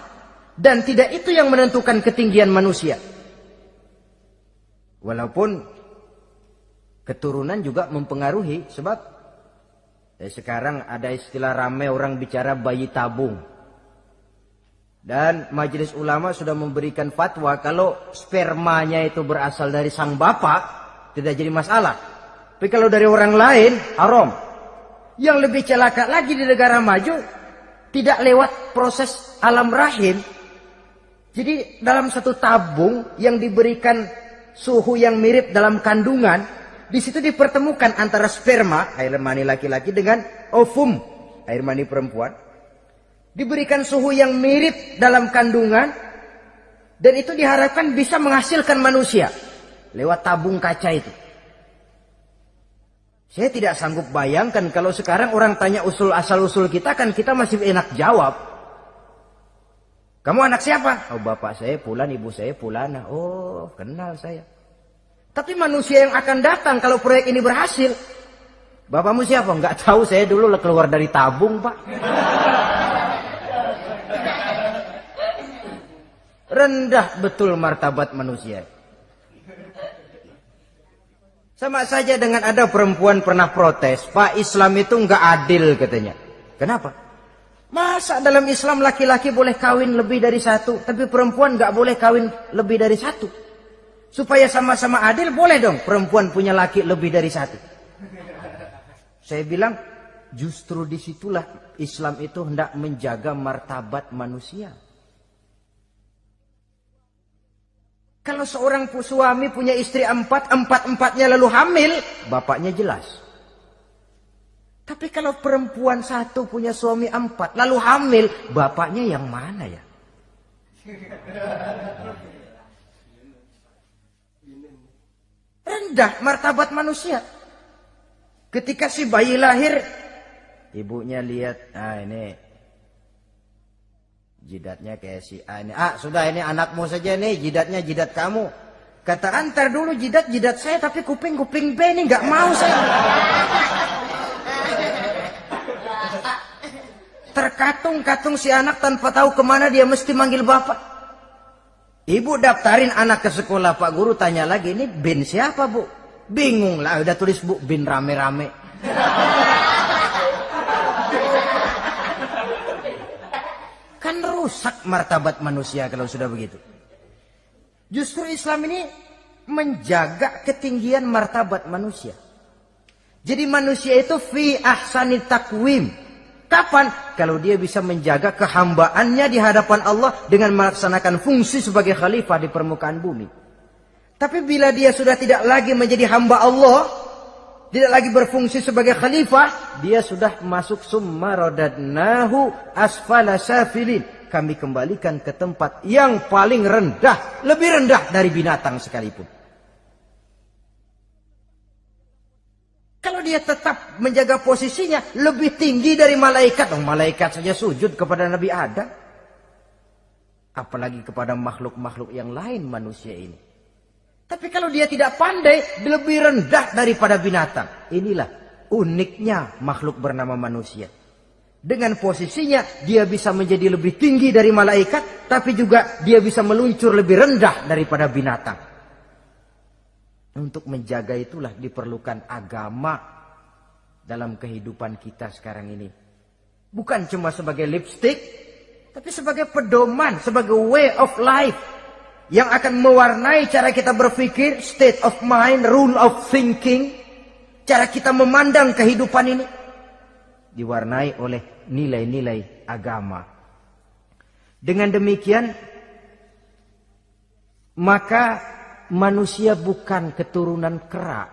dan tidak itu yang menentukan ketinggian manusia. Walaupun keturunan juga mempengaruhi, sebab sekarang ada istilah ramai orang bicara bayi tabung. Dan majelis ulama sudah memberikan fatwa kalau spermanya itu berasal dari sang bapak, tidak jadi masalah. Tapi kalau dari orang lain, haram. Yang lebih celaka lagi di negara maju, tidak lewat proses alam rahim. Jadi dalam satu tabung yang diberikan suhu yang mirip dalam kandungan, di situ dipertemukan antara sperma, air mani laki-laki, dengan ovum, air mani perempuan. Diberikan suhu yang mirip dalam kandungan, dan itu diharapkan bisa menghasilkan manusia lewat tabung kaca itu. Saya tidak sanggup bayangkan kalau sekarang orang tanya asal-usul kita, kan kita masih enak jawab. Kamu anak siapa? Oh, bapak saya Fulan, ibu saya Fulana. Oh, kenal saya. Tapi manusia yang akan datang kalau proyek ini berhasil, bapakmu siapa? Enggak tahu, saya dulu keluar dari tabung, Pak. Rendah betul martabat manusia. Sama saja dengan ada perempuan pernah protes, Pak, Islam itu enggak adil katanya. Kenapa? Masa dalam Islam laki-laki boleh kawin lebih dari satu, tapi perempuan enggak boleh kawin lebih dari satu? Supaya sama-sama adil, boleh dong perempuan punya laki lebih dari satu. Saya bilang, justru disitulah Islam itu hendak menjaga martabat manusia. Kalau seorang suami punya istri empat-empatnya lalu hamil, bapaknya jelas. Tapi kalau perempuan satu punya suami 4 lalu hamil, bapaknya yang mana ya? Rendah martabat manusia. Ketika si bayi lahir, ibunya lihat, ini jidatnya kayak si A ini. Sudah, ini anakmu saja nih, jidatnya jidat kamu. Kata, antar dulu jidat saya, tapi kuping B ini nggak mau saya. Terkatung-katung si anak tanpa tahu kemana dia mesti manggil bapak. Ibu daftarin anak ke sekolah, Pak Guru tanya lagi, ini bin siapa, Bu? Bingung lah, udah tulis Bu, bin rame-rame. Kan rusak martabat manusia kalau sudah begitu. Justru Islam ini menjaga ketinggian martabat manusia. Jadi manusia itu fi ahsani takwim. Kapan? Kalau dia bisa menjaga kehambaannya di hadapan Allah dengan melaksanakan fungsi sebagai khalifah di permukaan bumi. Tapi bila dia sudah tidak lagi menjadi hamba Allah, tidak lagi berfungsi sebagai khalifah, dia sudah masuk summa radadnahu asfala safilin. Kami kembalikan ke tempat yang paling rendah, lebih rendah dari binatang sekalipun. Kalau dia tetap menjaga posisinya lebih tinggi dari malaikat, malaikat saja sujud kepada Nabi Adam, apalagi kepada makhluk-makhluk yang lain manusia ini. Tapi kalau dia tidak pandai, lebih rendah daripada binatang. Inilah uniknya makhluk bernama manusia. Dengan posisinya dia bisa menjadi lebih tinggi dari malaikat, tapi juga dia bisa meluncur lebih rendah daripada binatang. Untuk menjaga itulah diperlukan agama dalam kehidupan kita sekarang ini. Bukan cuma sebagai lipstick, tapi sebagai pedoman, sebagai way of life yang akan mewarnai cara kita berpikir, state of mind, rule of thinking, cara kita memandang kehidupan ini diwarnai oleh nilai-nilai agama. Dengan demikian, maka manusia bukan keturunan kera.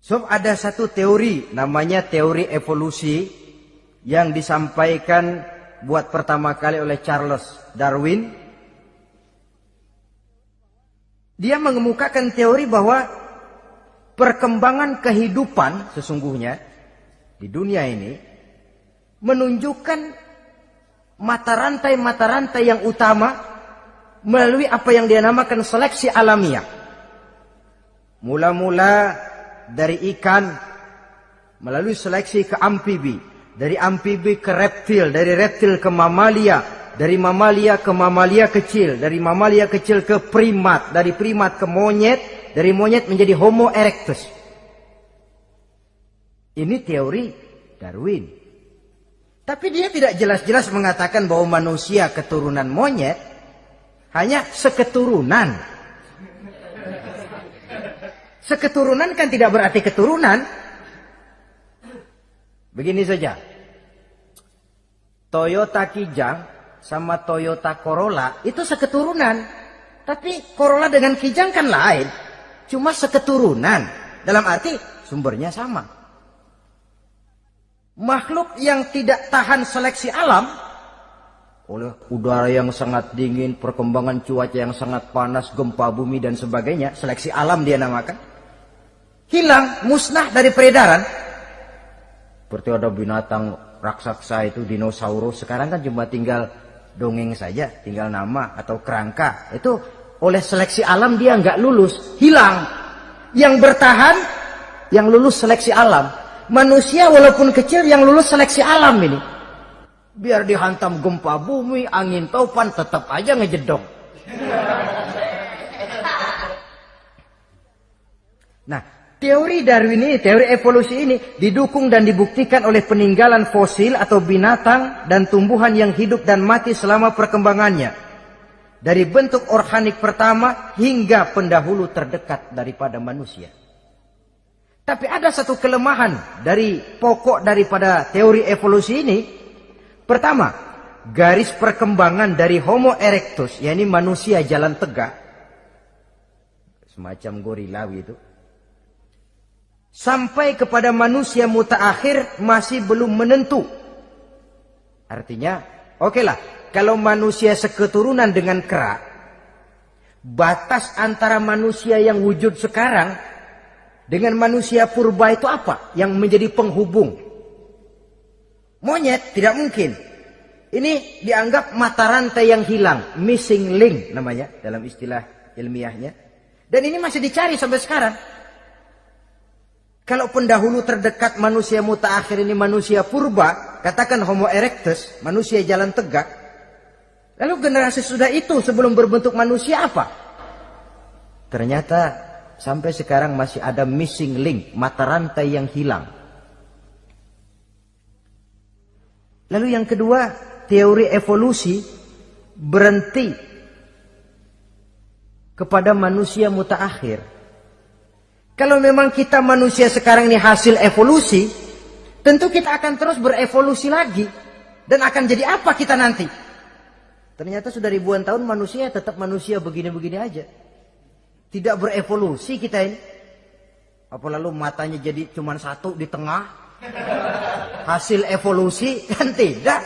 So, ada satu teori namanya teori evolusi yang disampaikan buat pertama kali oleh Charles Darwin. Dia mengemukakan teori bahwa perkembangan kehidupan sesungguhnya di dunia ini menunjukkan mata rantai yang utama melalui apa yang dia namakan seleksi alamiah. Mula-mula dari ikan melalui seleksi ke amfibi, dari amfibi ke reptil, dari reptil ke mamalia, dari mamalia ke mamalia kecil, dari mamalia kecil ke primat, dari primat ke monyet, dari monyet menjadi Homo erectus. Ini teori Darwin. Tapi dia tidak jelas-jelas mengatakan bahwa manusia keturunan monyet, hanya seketurunan. Seketurunan kan tidak berarti keturunan. Begini saja. Toyota Kijang sama Toyota Corolla itu seketurunan. Tapi Corolla dengan Kijang kan lain. Cuma seketurunan. Dalam arti sumbernya sama. Makhluk yang tidak tahan seleksi alam oleh udara yang sangat dingin, perkembangan cuaca yang sangat panas, gempa bumi dan sebagainya, seleksi alam dia namakan, hilang, musnah dari peredaran. Seperti ada binatang raksasa itu dinosaurus, sekarang kan cuma tinggal dongeng saja, tinggal nama atau kerangka. Itu oleh seleksi alam dia nggak lulus, hilang. Yang bertahan, yang lulus seleksi alam. Manusia walaupun kecil yang lulus seleksi alam ini. Biar dihantam gempa bumi, angin topan, tetap aja ngejedok. Nah, teori Darwin ini, teori evolusi ini didukung dan dibuktikan oleh peninggalan fosil atau binatang dan tumbuhan yang hidup dan mati selama perkembangannya. Dari bentuk organik pertama hingga pendahulu terdekat daripada manusia. Tapi ada satu kelemahan dari pokok daripada teori evolusi ini. Pertama, garis perkembangan dari Homo erectus, yakni manusia jalan tegak, semacam gorilawi itu, sampai kepada manusia mutaakhir masih belum menentu. Artinya, okelah, kalau manusia seketurunan dengan kera, batas antara manusia yang wujud sekarang dengan manusia purba itu apa? Yang menjadi penghubung. Monyet tidak mungkin. Ini dianggap mata rantai yang hilang, missing link namanya dalam istilah ilmiahnya. Dan ini masih dicari sampai sekarang. Kalau pendahulu terdekat manusia mutaakhir ini manusia purba, katakan Homo erectus, manusia jalan tegak. Lalu generasi sudah itu sebelum berbentuk manusia apa? Ternyata sampai sekarang masih ada missing link, mata rantai yang hilang. Lalu yang kedua, teori evolusi berhenti kepada manusia mutaakhir. Kalau memang kita manusia sekarang ini hasil evolusi, tentu kita akan terus berevolusi lagi. Dan akan jadi apa kita nanti? Ternyata sudah ribuan tahun manusia tetap manusia begini-begini aja. Tidak berevolusi kita ini. Apa lalu matanya jadi cuma satu di tengah? Hasil evolusi kan tidak.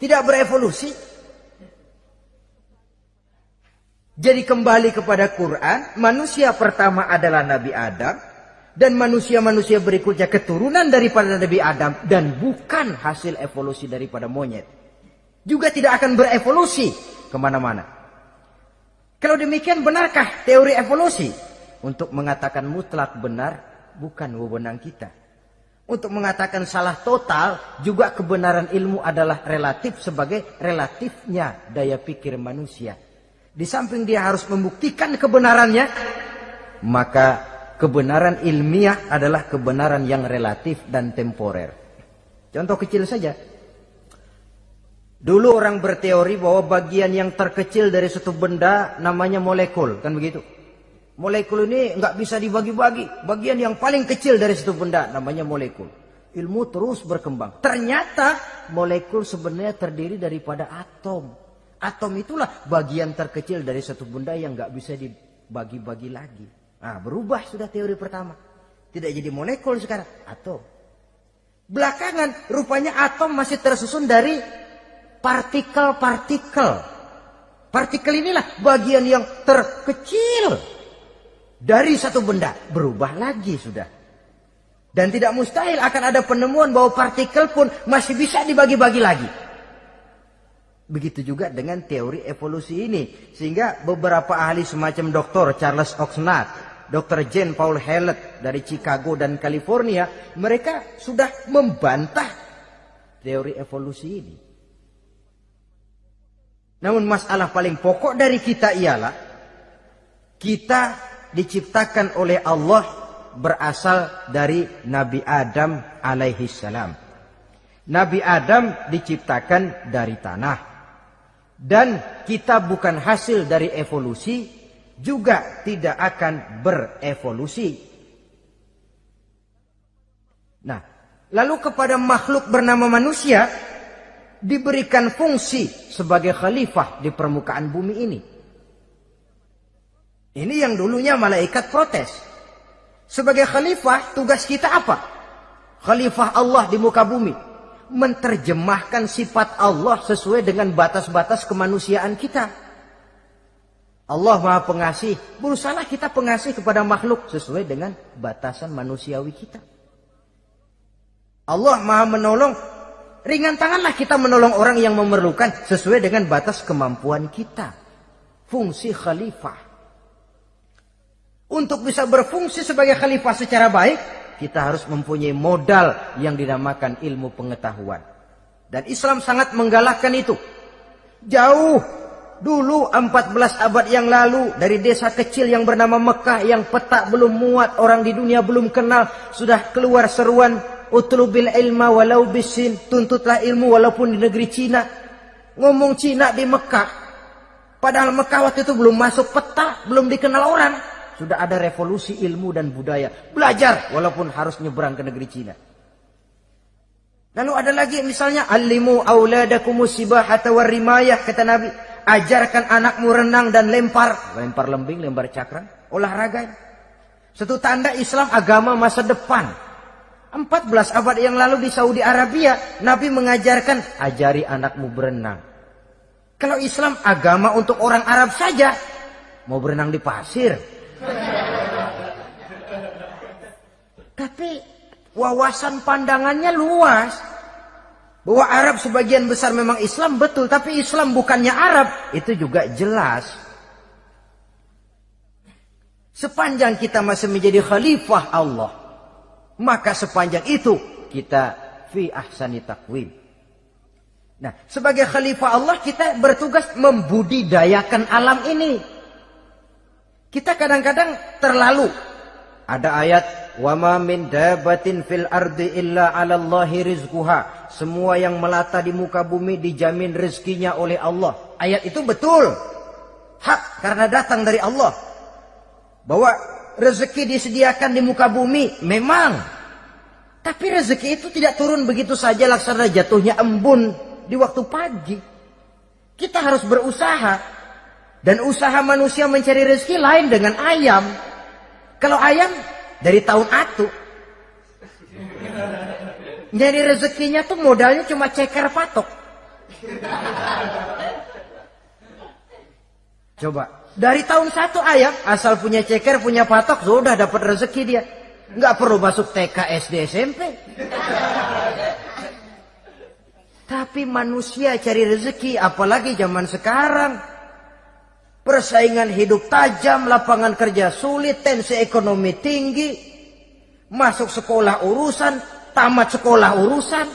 Tidak berevolusi. Jadi kembali kepada Quran, manusia pertama adalah Nabi Adam. Dan manusia-manusia berikutnya keturunan daripada Nabi Adam. Dan bukan hasil evolusi daripada monyet. Juga tidak akan berevolusi kemana-mana. Kalau demikian benarkah teori evolusi? Untuk mengatakan mutlak benar bukan wewenang kita. Untuk mengatakan salah total, juga kebenaran ilmu adalah relatif sebagai relatifnya daya pikir manusia. Di samping dia harus membuktikan kebenarannya, maka kebenaran ilmiah adalah kebenaran yang relatif dan temporer. Contoh kecil saja. Dulu orang berteori bahwa bagian yang terkecil dari suatu benda namanya molekul, kan begitu? Molekul ini nggak bisa dibagi-bagi. Bagian yang paling kecil dari suatu benda namanya molekul. Ilmu terus berkembang. Ternyata molekul sebenarnya terdiri daripada atom. Atom itulah bagian terkecil dari suatu benda yang nggak bisa dibagi-bagi lagi. Nah, berubah sudah teori pertama. Tidak jadi molekul sekarang, atom. Belakangan rupanya atom masih tersusun dari partikel-partikel. Partikel inilah bagian yang terkecil dari satu benda, berubah lagi sudah. Dan tidak mustahil akan ada penemuan bahwa partikel pun masih bisa dibagi-bagi lagi. Begitu juga dengan teori evolusi ini. Sehingga beberapa ahli semacam Dr. Charles Oxnard, Dr. Jane Paul Hallett dari Chicago dan California, mereka sudah membantah teori evolusi ini. Namun masalah paling pokok dari kita ialah kita diciptakan oleh Allah berasal dari Nabi Adam alaihi salam. Nabi Adam diciptakan dari tanah. Dan kita bukan hasil dari evolusi, juga tidak akan berevolusi. Nah, lalu kepada makhluk bernama manusia diberikan fungsi sebagai khalifah di permukaan bumi ini. Ini yang dulunya malaikat protes. Sebagai khalifah, tugas kita apa? Khalifah Allah di muka bumi. Menerjemahkan sifat Allah sesuai dengan batas-batas kemanusiaan kita. Allah Maha Pengasih. Berusahalah kita pengasih kepada makhluk sesuai dengan batasan manusiawi kita. Allah Maha Menolong. Ringan tanganlah kita menolong orang yang memerlukan sesuai dengan batas kemampuan kita. Fungsi khalifah. Untuk bisa berfungsi sebagai khalifah secara baik, kita harus mempunyai modal yang dinamakan ilmu pengetahuan. Dan Islam sangat menggalakkan itu. Jauh dulu 14 abad yang lalu, dari desa kecil yang bernama Mekah yang peta belum muat, orang di dunia belum kenal, sudah keluar seruan utlubil ilma walau bisin, tuntutlah ilmu walaupun di negeri Cina. Ngomong Cina di Mekah, padahal Mekah waktu itu belum masuk peta, belum dikenal orang. Sudah ada revolusi ilmu dan budaya. Belajar walaupun harus nyebrang ke negeri Cina. Lalu ada lagi misalnya, Alimu auladakumus sibahata warrimayah, kata Nabi. Ajarkan anakmu renang dan lempar. Lempar lembing, lempar cakram. Olahraga. Satu tanda Islam agama masa depan. 14 abad yang lalu di Saudi Arabia, Nabi mengajarkan, ajari anakmu berenang. Kalau Islam agama untuk orang Arab saja, mau berenang di pasir. Tapi wawasan pandangannya luas. Bahwa Arab sebagian besar memang Islam, betul. Tapi Islam bukannya Arab, itu juga jelas. Sepanjang kita masih menjadi khalifah Allah, maka sepanjang itu kita fi ahsani taqwim. Nah, sebagai khalifah Allah kita bertugas membudidayakan alam ini. Kita kadang-kadang terlalu. Ada ayat, wa ma min dabatin fil ardi illa 'alallahi rizquha. Semua yang melata di muka bumi dijamin rezekinya oleh Allah. Ayat itu betul. Hak karena datang dari Allah. Bahwa rezeki disediakan di muka bumi, memang. Tapi rezeki itu tidak turun begitu saja laksana jatuhnya embun di waktu pagi. Kita harus berusaha. Dan usaha manusia mencari rezeki lain dengan ayam. Kalau ayam dari tahun atu. Jadi rezekinya tuh modalnya cuma ceker patok. Coba. Dari tahun 1 ayam, asal punya ceker, punya patok, sudah dapat rezeki dia. Nggak perlu masuk TK, SD, SMP. Tapi manusia cari rezeki, apalagi zaman sekarang. Persaingan hidup tajam, lapangan kerja sulit, tensi ekonomi tinggi. Masuk sekolah urusan, tamat sekolah urusan.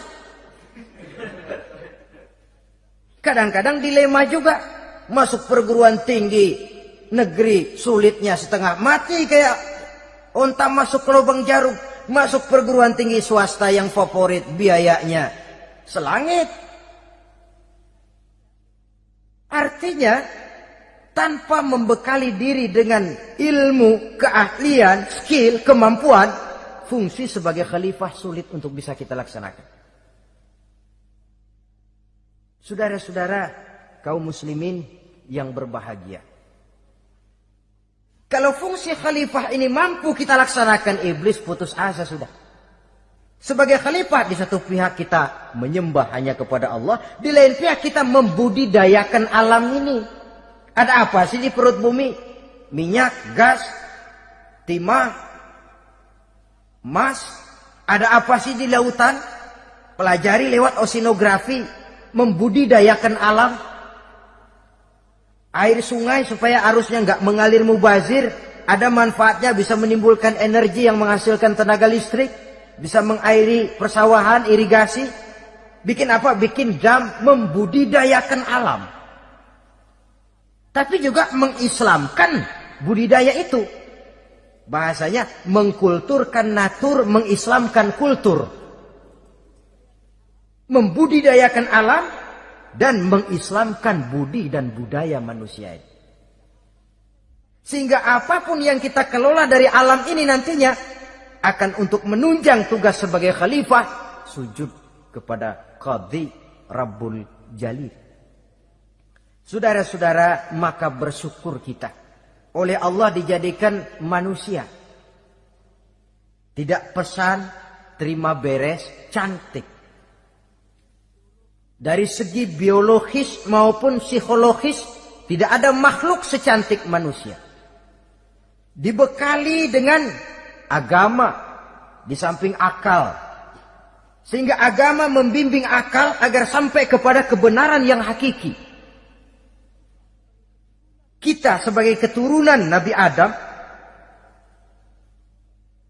Kadang-kadang dilema juga. Masuk perguruan tinggi negeri sulitnya setengah mati kayak onta masuk ke lubang jarum. Masuk perguruan tinggi swasta yang favorit biayanya selangit. Artinya tanpa membekali diri dengan ilmu, keahlian, skill, kemampuan, fungsi sebagai khalifah sulit untuk bisa kita laksanakan. Saudara-saudara kaum muslimin yang berbahagia. Kalau fungsi khalifah ini mampu kita laksanakan, iblis putus asa sudah. Sebagai khalifah di satu pihak kita menyembah hanya kepada Allah, di lain pihak kita membudidayakan alam ini. Ada apa sih di perut bumi? Minyak, gas, timah, emas. Ada apa sih di lautan? Pelajari lewat oceanografi, membudidayakan alam. Air sungai supaya arusnya nggak mengalir mubazir, ada manfaatnya, bisa menimbulkan energi yang menghasilkan tenaga listrik, bisa mengairi persawahan, irigasi. Bikin apa? Bikin dam, membudidayakan alam. Tapi juga mengislamkan budidaya itu. Bahasanya mengkulturkan natur, mengislamkan kultur. Membudidayakan alam dan mengislamkan budi dan budaya manusia ini. Sehingga apapun yang kita kelola dari alam ini nantinya akan untuk menunjang tugas sebagai khalifah, sujud kepada Qadhi Rabbul Jalil. Saudara-saudara, maka bersyukur kita oleh Allah dijadikan manusia. Tidak pesan, terima beres, cantik. Dari segi biologis maupun psikologis, tidak ada makhluk secantik manusia. Dibekali dengan agama di samping akal. Sehingga agama membimbing akal agar sampai kepada kebenaran yang hakiki. Kita sebagai keturunan Nabi Adam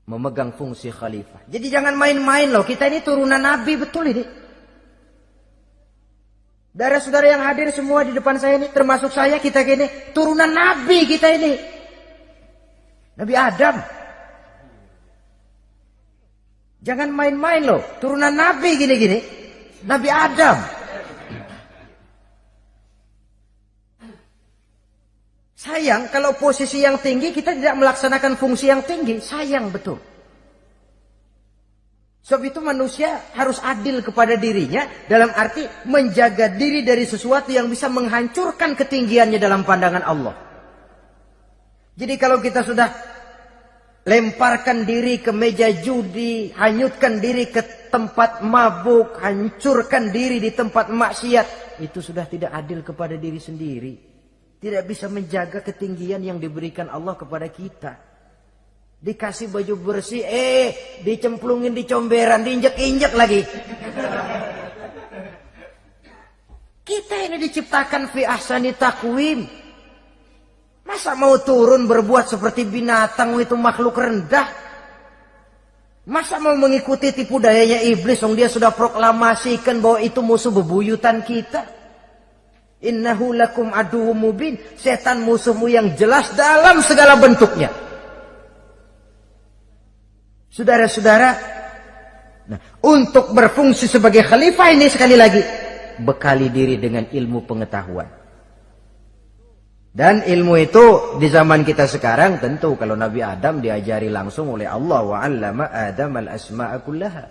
memegang fungsi khalifah. Jadi jangan main-main loh. Kita ini turunan Nabi, betul ini. Saudara-saudara yang hadir semua di depan saya ini, termasuk saya, kita gini, turunan Nabi kita ini. Nabi Adam. Jangan main-main loh. Turunan Nabi gini-gini. Nabi Adam. Sayang kalau posisi yang tinggi kita tidak melaksanakan fungsi yang tinggi. Sayang betul. Sebab itu manusia harus adil kepada dirinya. Dalam arti menjaga diri dari sesuatu yang bisa menghancurkan ketinggiannya dalam pandangan Allah. Jadi kalau kita sudah lemparkan diri ke meja judi, hanyutkan diri ke tempat mabuk, hancurkan diri di tempat maksiat, itu sudah tidak adil kepada diri sendiri. Tidak bisa menjaga ketinggian yang diberikan Allah kepada kita. Dikasih baju bersih, dicemplungin di comberan, diinjek-injek lagi. Kita ini diciptakan fi ahsani taqwim. Masa mau turun berbuat seperti binatang, itu makhluk rendah? Masa mau mengikuti tipu dayanya iblis, dia sudah proklamasikan bahwa itu musuh bebuyutan kita? Innahu lakum aduwwum mubin. Setan musuhmu yang jelas dalam segala bentuknya. Saudara-saudara, nah, untuk berfungsi sebagai khalifah ini sekali lagi, bekali diri dengan ilmu pengetahuan. Dan ilmu itu di zaman kita sekarang tentu kalau Nabi Adam diajari langsung oleh Allah, wa 'allama Adam al-asma'a kullaha.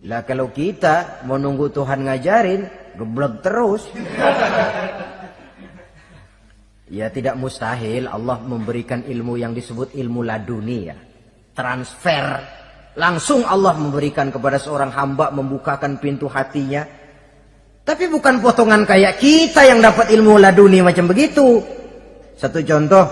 Lah kalau kita mau nunggu Tuhan ngajarin, geblek terus. Ya tidak mustahil Allah memberikan ilmu yang disebut ilmu laduni ya. Transfer. Langsung Allah memberikan kepada seorang hamba, membukakan pintu hatinya. Tapi bukan potongan kayak kita yang dapat ilmu laduni macam begitu. Satu contoh,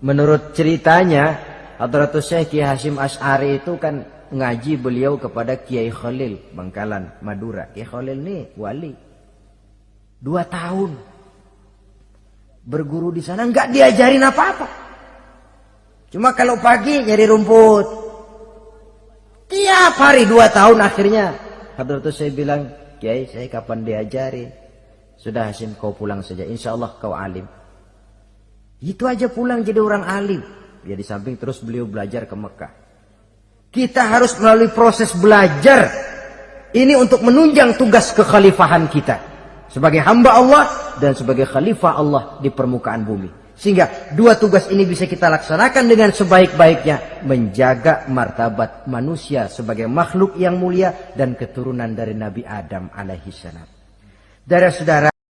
menurut ceritanya, Hadratus Syekh Kiai Hasyim Asy'ari itu kan ngaji beliau kepada Kiai Khalil Bangkalan, Madura. Kiai Khalil ini wali. 2 tahun berguru di sana, nggak diajarin apa-apa. Cuma kalau pagi nyari rumput, Tiap hari 2 tahun akhirnya Hadratus saya bilang, Kiai saya kapan diajarin? Sudah Hasim kau pulang saja, insya Allah kau alim. Itu aja pulang jadi orang alim. Ya di samping terus beliau belajar ke Mekah. Kita harus melalui proses belajar. Ini untuk menunjang tugas kekhalifahan kita. Sebagai hamba Allah dan sebagai khalifah Allah di permukaan bumi. Sehingga 2 tugas ini bisa kita laksanakan dengan sebaik-baiknya. Menjaga martabat manusia sebagai makhluk yang mulia dan keturunan dari Nabi Adam alaihissalam. Saudara-saudara.